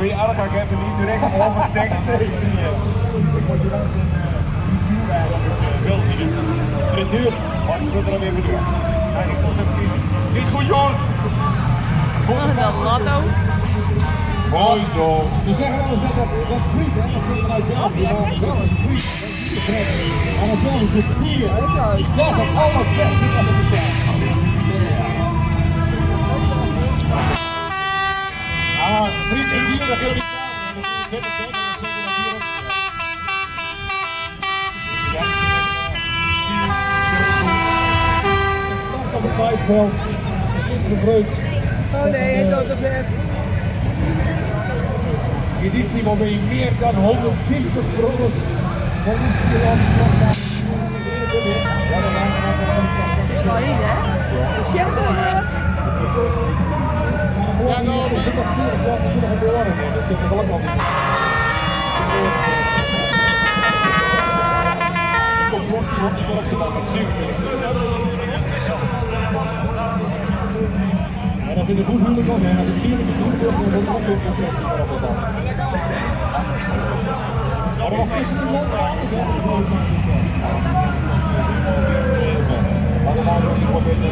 Kun je elkaar even niet direct oversteken? Nee. Ik word je dan een frituur. Maar ik zit er weer voor. Niet goed, jongens. Dat lotto. Mooi zo. Ze zeggen wel eens dat friet, hè, dat komt uit België. Maar wel eens friet, dat is niet te trekken. En dat wel eens een papier. Dat is het allerbeste wat er bestaat. Ah, friet en bier, dat wil ik niet zeggen. Op het vijfveld is gebruikt. Oh nee, hij doet het net. Editie waarbij meer dan 120 brothers van Nederland nog Zit wel in, hè? Dat is jammer. Ja, nou, er zit nog 40 jaar geboren in, dat zit er gelukkig nog niet. Komt los, die wordt niet meer opgedaan met 7. En als in de goed huwelijk was, en als ik zie dat het goed wordt, dan wordt het ook weer een opgedaan. Maar dat was gisteren een land anders, hè? Maar dan waren we niet meer in de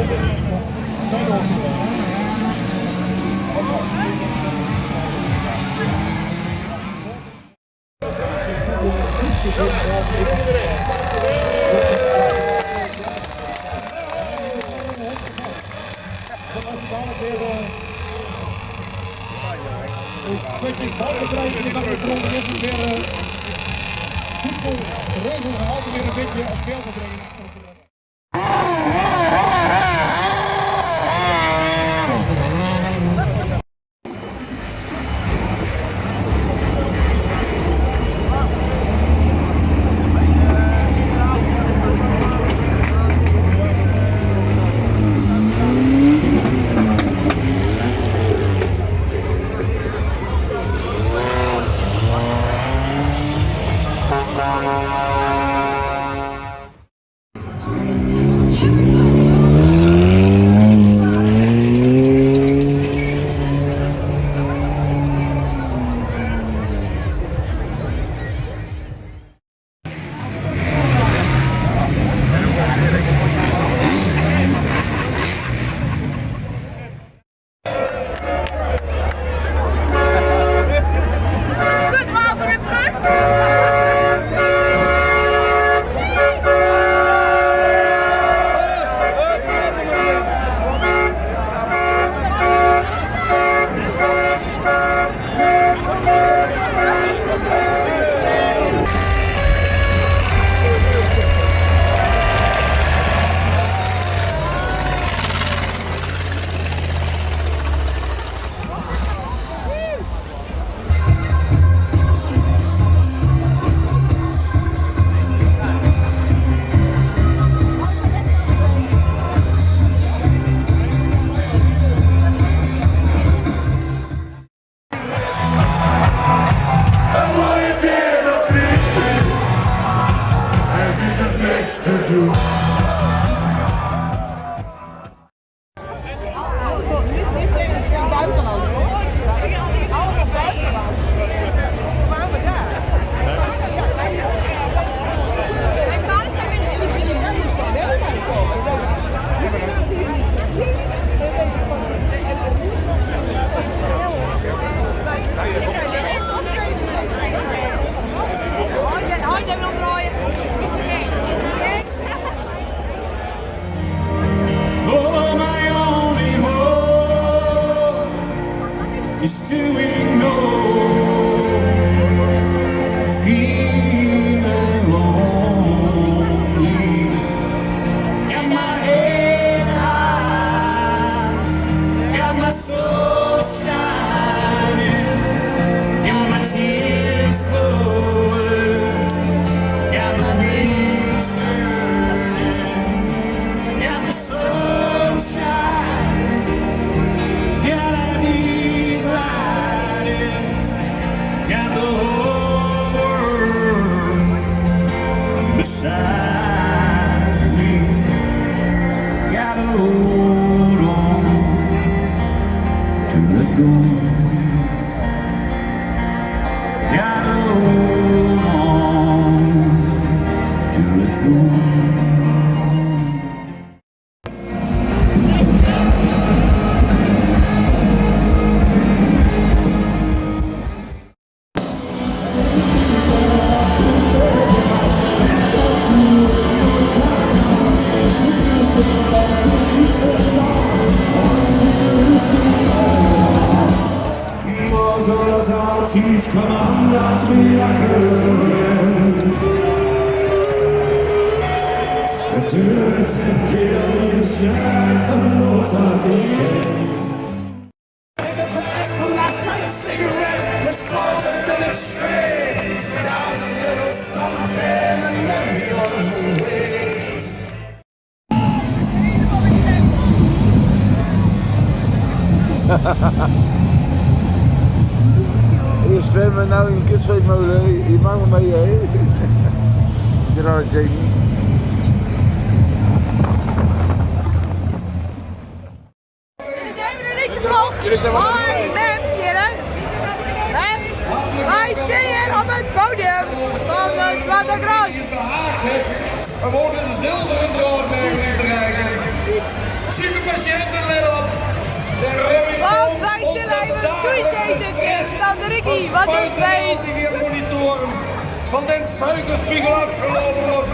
regel altijd weer een beetje op beeld te brengen. Tief kom an, ja triakken. Het duurt een keer niet eens jaar van de motor niet kennen. Ik heb van van last night's cigarette, the smoke and the shred. Down a little something and let me on the way. Hier zwemmen nou in een kutzweetmolen, je mag me mee hè. De rare Jamie. Jullie zijn er niet te vlog. Hoi, Mem, Jere. Mem, wij staan op het podium van de Zwarte Cross. We worden de zilveren draad mee te rijden. Superpatiënten, let op. Want wij zullen even een toezichtje van de Ricky. Wat doet wij? Die weer monitoren van den suikerspiegel afgelopen was.